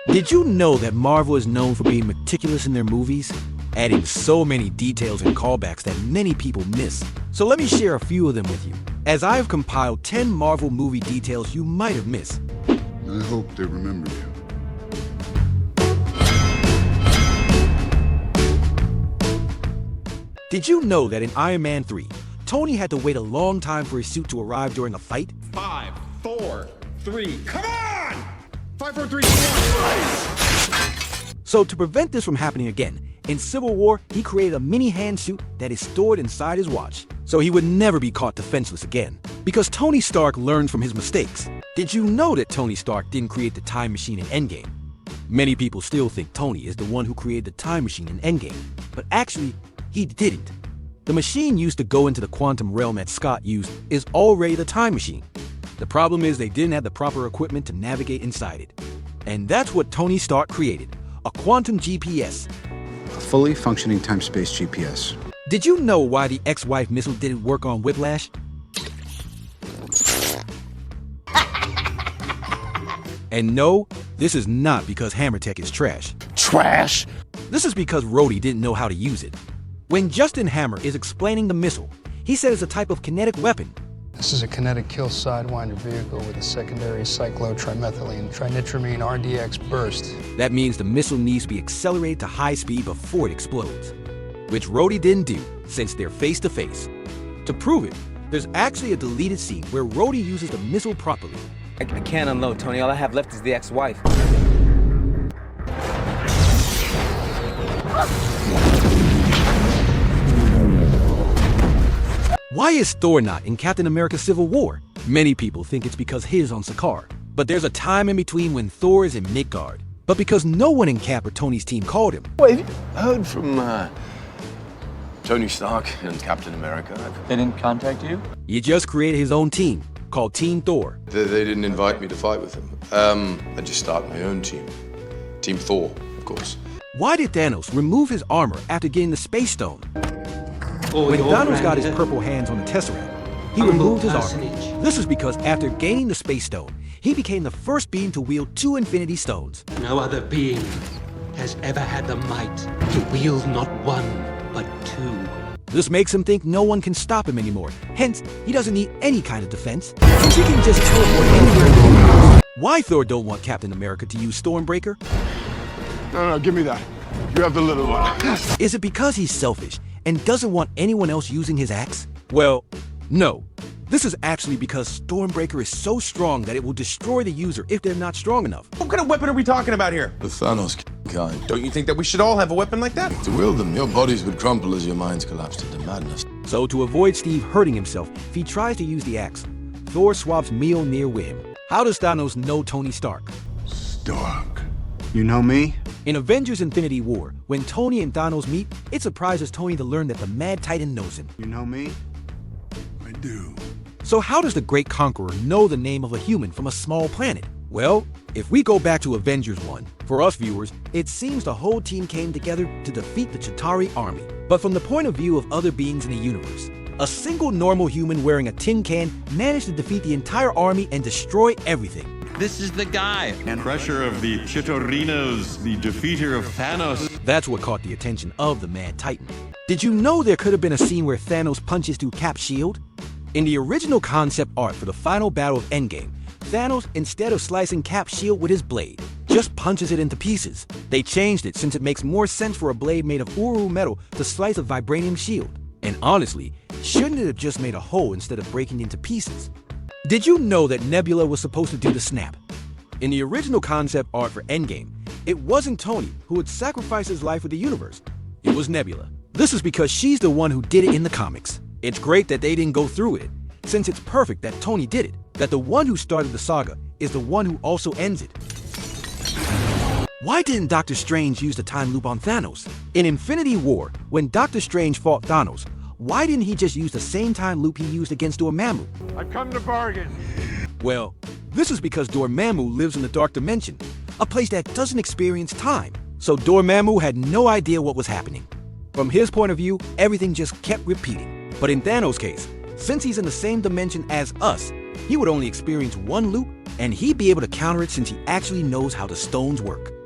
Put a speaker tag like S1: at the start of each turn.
S1: Did you know that Marvel is known for being meticulous in their movies? Adding so many details and callbacks that many people miss. So let me share a few of them with you, as I have compiled 10 Marvel movie details you might have missed.
S2: I hope they remember you.
S1: Did you know that in Iron Man 3, Tony had to wait a long time for his suit to arrive during a fight?
S3: 5, 4, 3, come on! 5, 4, 3, 2, 1.
S1: So to prevent this from happening again, in Civil War, he created a mini hand suit that is stored inside his watch, so he would never be caught defenseless again. Because Tony Stark learned from his mistakes. Did you know that Tony Stark didn't create the time machine in Endgame? Many people still think Tony is the one who created the time machine in Endgame, but actually, he didn't. The machine used to go into the quantum realm that Scott used is already the time machine. The problem is they didn't have the proper equipment to navigate inside it. And that's what Tony Stark created, a quantum GPS.
S4: A fully functioning time-space GPS.
S1: Did you know why the ex-wife missile didn't work on Whiplash? And no, this is not because Hammer Tech is trash.
S5: Trash?
S1: This is because Rhodey didn't know how to use it. When Justin Hammer is explaining the missile, he said it's a type of kinetic weapon.
S6: This is a kinetic kill sidewinder vehicle with a secondary cyclotrimethylene trinitramine RDX burst.
S1: That means the missile needs to be accelerated to high speed before it explodes, which Rhodey didn't do since they're face-to-face. To prove it, there's actually a deleted scene where Rhodey uses the missile properly.
S7: I can't unload, Tony. All I have left is the ex-wife.
S1: Why is Thor not in Captain America Civil War? Many people think it's because he's on Sakaar. But there's a time in between when Thor is in Midgard. But because no one in Cap or Tony's team called him.
S5: Wait, have you heard from Tony Stark and Captain America?
S8: They didn't contact you?
S1: He just created his own team, called Team Thor.
S9: They didn't invite me to fight with them. I just started my own team. Team Thor, of course.
S1: Why did Thanos remove his armor after getting the Space Stone? When Thanos got his purple hands on the Tesseract, he removed his armor. This is because after gaining the Space Stone, he became the first being to wield 2 Infinity Stones.
S10: No other being has ever had the might to wield not 1, but 2.
S1: This makes him think no one can stop him anymore. Hence, he doesn't need any kind of defense, since he can just teleport anywhere he wants. Why Thor don't want Captain America to use Stormbreaker?
S2: No, give me that. You have the little one.
S1: Is it because he's selfish and doesn't want anyone else using his axe? Well, no. This is actually because Stormbreaker is so strong that it will destroy the user if they're not strong enough.
S3: What kind of weapon are we talking about here?
S9: The Thanos kind.
S3: Don't you think that we should all have a weapon like that?
S9: To wield them, your bodies would crumple as your minds collapsed into madness.
S1: So to avoid Steve hurting himself, if he tries to use the axe, Thor swaps Mjolnir with him. How does Thanos know Tony Stark?
S2: Stark.
S4: You know me?
S1: In Avengers Infinity War, when Tony and Thanos meet, it surprises Tony to learn that the Mad Titan knows him.
S4: You know me?
S2: I do.
S1: So how does the Great Conqueror know the name of a human from a small planet? Well, if we go back to Avengers 1, for us viewers, it seems the whole team came together to defeat the Chitauri army. But from the point of view of other beings in the universe, a single normal human wearing a tin can managed to defeat the entire army and destroy everything.
S11: This is the guy. Crusher of the Chittorinos, the defeater of Thanos.
S1: That's what caught the attention of the Mad Titan. Did you know there could have been a scene where Thanos punches through Cap's shield? In the original concept art for the final battle of Endgame, Thanos, instead of slicing Cap's shield with his blade, just punches it into pieces. They changed it since it makes more sense for a blade made of Uru metal to slice a vibranium shield. And honestly, shouldn't it have just made a hole instead of breaking into pieces? Did you know that Nebula was supposed to do the snap? In the original concept art for Endgame, it wasn't Tony who would sacrifice his life for the universe. It was Nebula. This is because she's the one who did it in the comics. It's great that they didn't go through with it, since it's perfect that Tony did it, that the one who started the saga is the one who also ends it. Why didn't Doctor Strange use the time loop on Thanos? In Infinity War, when Doctor Strange fought Thanos, why didn't he just use the same time loop he used against Dormammu?
S2: I've come to bargain.
S1: Well, this is because Dormammu lives in the Dark Dimension, a place that doesn't experience time. So Dormammu had no idea what was happening. From his point of view, everything just kept repeating. But in Thanos' case, since he's in the same dimension as us, he would only experience one loop and he'd be able to counter it since he actually knows how the stones work.